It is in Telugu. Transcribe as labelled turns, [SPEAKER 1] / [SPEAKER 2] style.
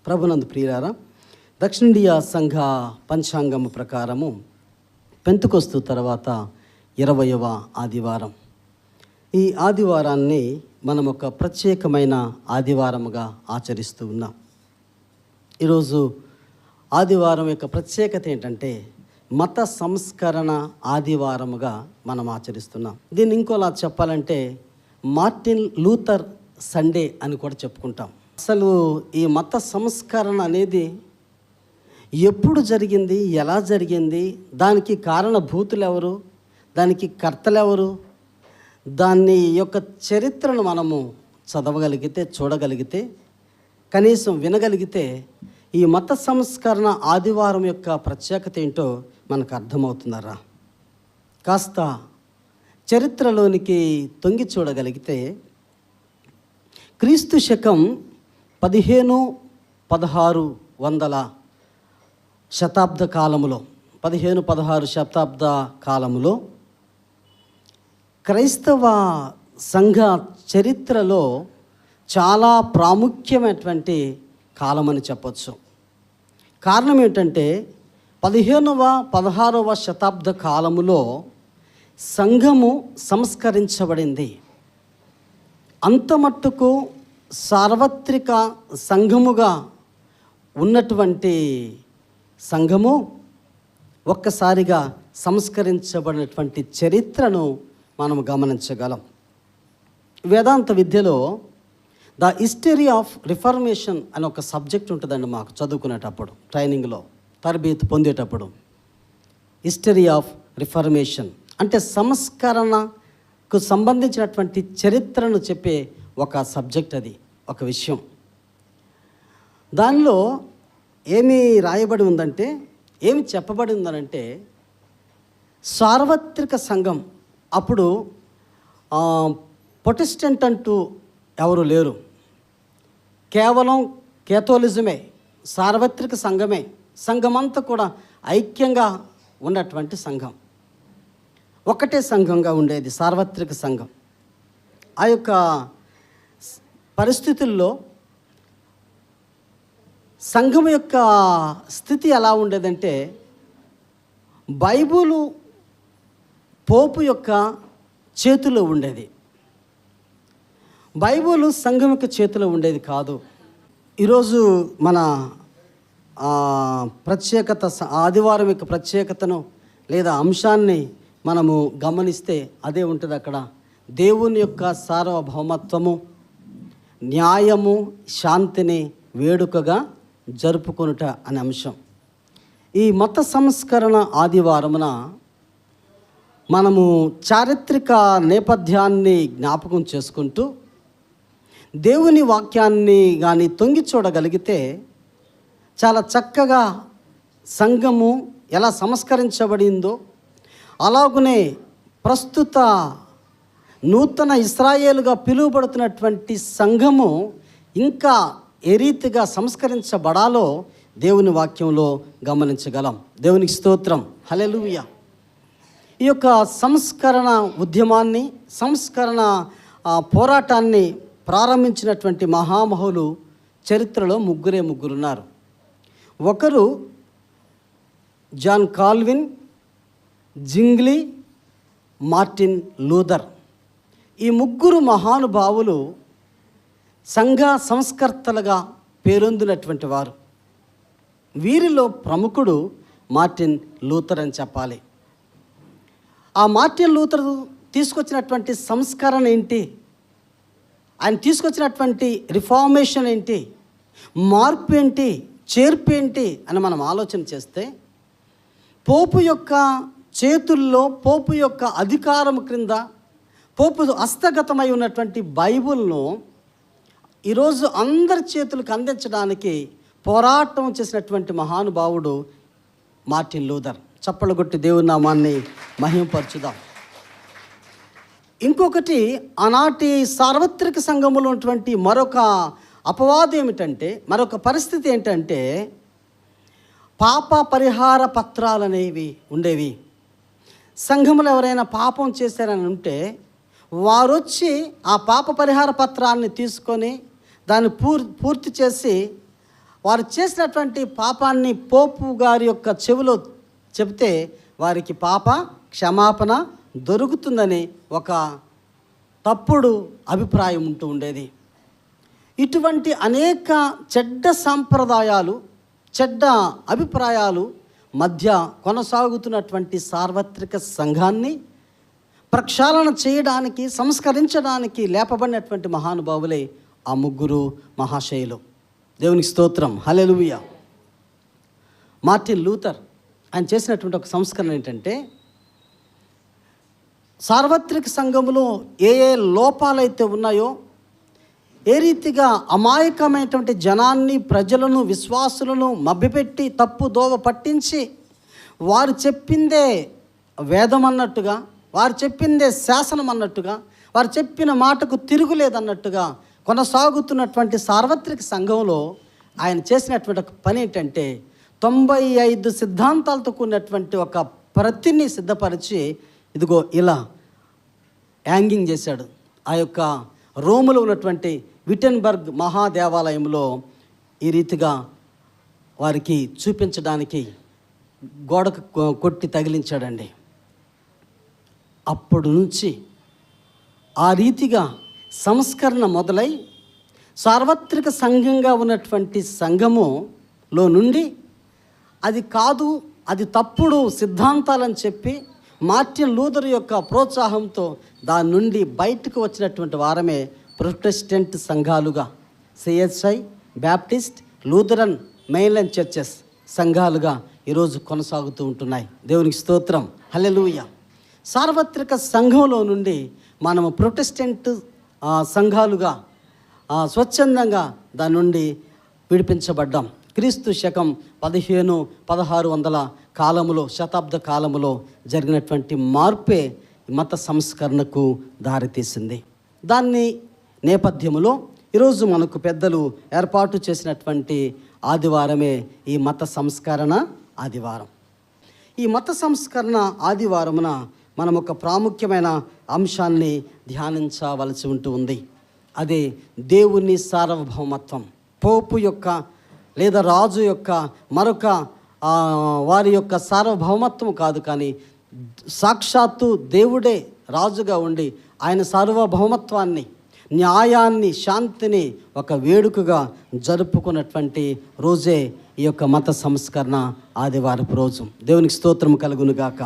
[SPEAKER 1] ప్రభునందు ప్రియులారా, దక్షిణ ఇండియా సంఘ పంచాంగము ప్రకారము పెంతెకొస్తు తర్వాత 20వ ఆదివారం. ఈ ఆదివారాన్ని మనం ఒక ప్రత్యేకమైన ఆదివారముగా ఆచరిస్తూ ఉన్నాం. ఈరోజు ఆదివారం యొక్క ప్రత్యేకత ఏంటంటే మత సంస్కరణ ఆదివారముగా మనం ఆచరిస్తున్నాం. దీన్ని ఇంకోలా చెప్పాలంటే మార్టిన్ లూథర్ సండే అని కూడా చెప్పుకుంటాం. అసలు ఈ మత సంస్కరణ అనేది ఎప్పుడు జరిగింది, ఎలా జరిగింది, దానికి కారణభూతులు ఎవరు, దానికి కర్తలు ఎవరు, దాని యొక్క చరిత్రను మనము చదవగలిగితే, చూడగలిగితే, కనీసం వినగలిగితే ఈ మత సంస్కరణ ఆదివారం యొక్క ప్రత్యేకత ఏంటో మనకు అర్థమవుతున్నారా? కాస్త చరిత్రలోనికి తొంగి చూడగలిగితే క్రీస్తు శకం 15-16 శతాబ్ద కాలములో 15-16 శతాబ్ద కాలములో క్రైస్తవ సంఘ చరిత్రలో చాలా ప్రాముఖ్యమైనటువంటి కాలమని చెప్పచ్చు. కారణం ఏంటంటే 15వ-16వ శతాబ్ద కాలములో సంఘము సంస్కరించబడింది. అంతమట్టుకు సార్వత్రిక సంఘముగా ఉన్నటువంటి సంఘము ఒక్కసారిగా సంస్కరించబడినటువంటి చరిత్రను మనం గమనించగలం. వేదాంత విద్యలో ద హిస్టరీ ఆఫ్ రిఫర్మేషన్ అని ఒక సబ్జెక్ట్ ఉంటుందండి మాకు చదువుకునేటప్పుడు, ట్రైనింగ్లో తరబేతి పొందేటప్పుడు. హిస్టరీ ఆఫ్ రిఫర్మేషన్ అంటే సంస్కరణకు సంబంధించినటువంటి చరిత్రను చెప్పే ఒక సబ్జెక్ట్, అది ఒక విషయం. దానిలో ఏమి రాయబడి ఉందంటే, ఏమి చెప్పబడి ఉందనంటే, సార్వత్రిక సంఘం అప్పుడు ప్రొటెస్టెంట్ అంటూ ఎవరు లేరు, కేవలం కేథోలిజమే, సార్వత్రిక సంఘమే, సంఘమంతా కూడా ఐక్యంగా ఉన్నటువంటి సంఘం, ఒకటే సంఘంగా ఉండేది సార్వత్రిక సంఘం. ఆ యొక్క పరిస్థితుల్లో సంఘం యొక్క స్థితి ఎలా ఉండేదంటే, బైబిలు పోపు యొక్క చేతిలో ఉండేది, బైబిలు సంఘం యొక్క చేతిలో ఉండేది కాదు. ఈరోజు మన ప్రత్యేకత, ఆదివారం యొక్క ప్రత్యేకతను లేదా అంశాన్ని మనము గమనిస్తే అదే ఉంటుంది. అక్కడ దేవుని యొక్క సార్వభౌమత్వము, న్యాయము, శాంతిని వేడుకగా జరుపుకొనుట అనే అంశం. ఈ మత సంస్కరణ ఆదివారమున మనము చారిత్రక నేపథ్యాన్ని జ్ఞాపకం చేసుకుంటూ దేవుని వాక్యాన్ని కానీ తొంగి చూడగలిగితే చాలా చక్కగా సంఘము ఎలా సంస్కరించబడిందో, అలాగునే ప్రస్తుత నూతన ఇశ్రాయేలుగా పిలువబడుతున్నటువంటి సంఘము ఇంకా ఏ రీతిగా సంస్కరించబడాలో దేవుని వాక్యంలో గమనించగలం. దేవునికి స్తోత్రం, హల్లెలూయా. ఈ యొక్క సంస్కరణ ఉద్యమాన్ని, సంస్కరణ పోరాటాన్ని ప్రారంభించినటువంటి మహామహులు చరిత్రలో ముగ్గురున్నారు. ఒకరు జాన్ కాల్విన్, జింగ్లీ, మార్టిన్ లూథర్. ఈ ముగ్గురు మహానుభావులు సంఘ సంస్కర్తలుగా పేరొందినటువంటి వారు. వీరిలో ప్రముఖుడు మార్టిన్ లూథర్ అని చెప్పాలి. ఆ మార్టిన్ లూథర్ తీసుకొచ్చినటువంటి సంస్కరణ ఏంటి, ఆయన తీసుకొచ్చినటువంటి రిఫార్మేషన్ ఏంటి, మార్పు ఏంటి, చేర్పు ఏంటి అని మనం ఆలోచన చేస్తే, పోపు యొక్క చేతుల్లో, పోపు యొక్క అధికారం క్రింద, పోపు హస్తగతమై ఉన్నటువంటి బైబిల్ను ఈరోజు అందరి చేతులకు అందించడానికి పోరాటం చేసినటువంటి మహానుభావుడు మార్టిన్ లూథర్. చప్పలు కొట్టి దేవుని నామాన్ని మహిమపరచుదాం. ఇంకొకటి, ఆనాటి సార్వత్రిక సంఘములో ఉన్నటువంటి మరొక అపవాదం ఏమిటంటే, మరొక పరిస్థితి ఏంటంటే, పాప పరిహార పత్రాలు అనేవి ఉండేవి. సంఘములు ఎవరైనా పాపం చేశారని ఉంటే వారు వచ్చి ఆ పాప పరిహార పత్రాన్ని తీసుకొని దాన్ని పూర్తి చేసి వారు చేసినటువంటి పాపాన్ని పోపు గారి యొక్క చెవిలో చెబితే వారికి పాప క్షమాపణ దొరుకుతుందని ఒక తప్పుడు అభిప్రాయం ఉంటూ ఉండేది. ఇటువంటి అనేక చెడ్డ సాంప్రదాయాలు, చెడ్డ అభిప్రాయాలు మధ్య కొనసాగుతున్నటువంటి సార్వత్రిక సంఘాన్ని ప్రక్షాళన చేయడానికి, సంస్కరించడానికి లేపబడినటువంటి మహానుభావులే ఆ ముగ్గురు మహాశయులు. దేవునికి స్తోత్రం, హల్లెలూయా. మార్టిన్ లూథర్ ఆయన చేసినటువంటి ఒక సంస్కరణ ఏంటంటే, సార్వత్రిక సంఘములో ఏ ఏ లోపాలైతే ఉన్నాయో, ఏ రీతిగా అమాయకమైనటువంటి జనాన్ని, ప్రజలను, విశ్వాసులను మభ్యపెట్టి తప్పు దోవ పట్టించి వారు చెప్పిందే వేదం అన్నట్టుగా, వారు చెప్పిందే శాసనం అన్నట్టుగా, వారు చెప్పిన మాటకు తిరుగులేదన్నట్టుగా కొనసాగుతున్నటువంటి సార్వత్రిక సంఘంలో ఆయన చేసినటువంటి ఒక పని ఏంటంటే 95 సిద్ధాంతాలతో కూడినటువంటి ఒక ప్రతిని సిద్ధపరిచి ఇదిగో ఇలా హ్యాంగింగ్ చేశాడు. ఆ యొక్క రోములో ఉన్నటువంటి విటెన్బర్గ్ మహాదేవాలయంలో ఈ రీతిగా వారికి చూపించడానికి గోడకు కొట్టి తగిలించాడండి. అప్పటి నుంచి ఆ రీతిగా సంస్కరణ మొదలై సార్వత్రిక సంఘంగా ఉన్నటువంటి సంఘములో నుండి అది కాదు, అది తప్పుడు సిద్ధాంతాలని చెప్పి మార్టిన్ లూథర్ యొక్క ప్రోత్సాహంతో దాని నుండి బయటకు వచ్చినటువంటి వారమే ప్రొటెస్టెంట్ సంఘాలుగా, CSI, Baptist, Lutheran, mainline churches సంఘాలుగా ఈరోజు కొనసాగుతూ ఉంటున్నాయి. దేవునికి స్తోత్రం, హల్లెలూయా. సార్వత్రిక సంఘంలో నుండి మనము ప్రొటెస్టెంట్ సంఘాలుగా స్వచ్ఛందంగా దాని నుండి విడిపించబడ్డాం. క్రీస్తు శకం 1500-1600 కాలములో, శతాబ్ద కాలములో జరిగినటువంటి మార్పే మత సంస్కరణకు దారితీసింది. దాన్ని నేపథ్యములో ఈరోజు మనకు పెద్దలు ఏర్పాటు చేసినటువంటి ఆదివారమే ఈ మత సంస్కరణ ఆదివారం. ఈ మత సంస్కరణ ఆదివారమున మనం ఒక ప్రాముఖ్యమైన అంశాన్ని ధ్యానించవలసి ఉంటుంది. అదే దేవుని సార్వభౌమత్వం. పోపు యొక్క లేదా రాజు యొక్క మరొక వారి యొక్క సార్వభౌమత్వం కాదు, కానీ సాక్షాత్తు దేవుడే రాజుగా ఉండి ఆయన సార్వభౌమత్వాన్ని, న్యాయాన్ని, శాంతిని ఒక వేడుకగా జరుపుకున్నటువంటి రోజే ఈ యొక్క మత సంస్కరణ ఆదివారపు రోజు. దేవునికి స్తోత్రం కలుగునుగాక.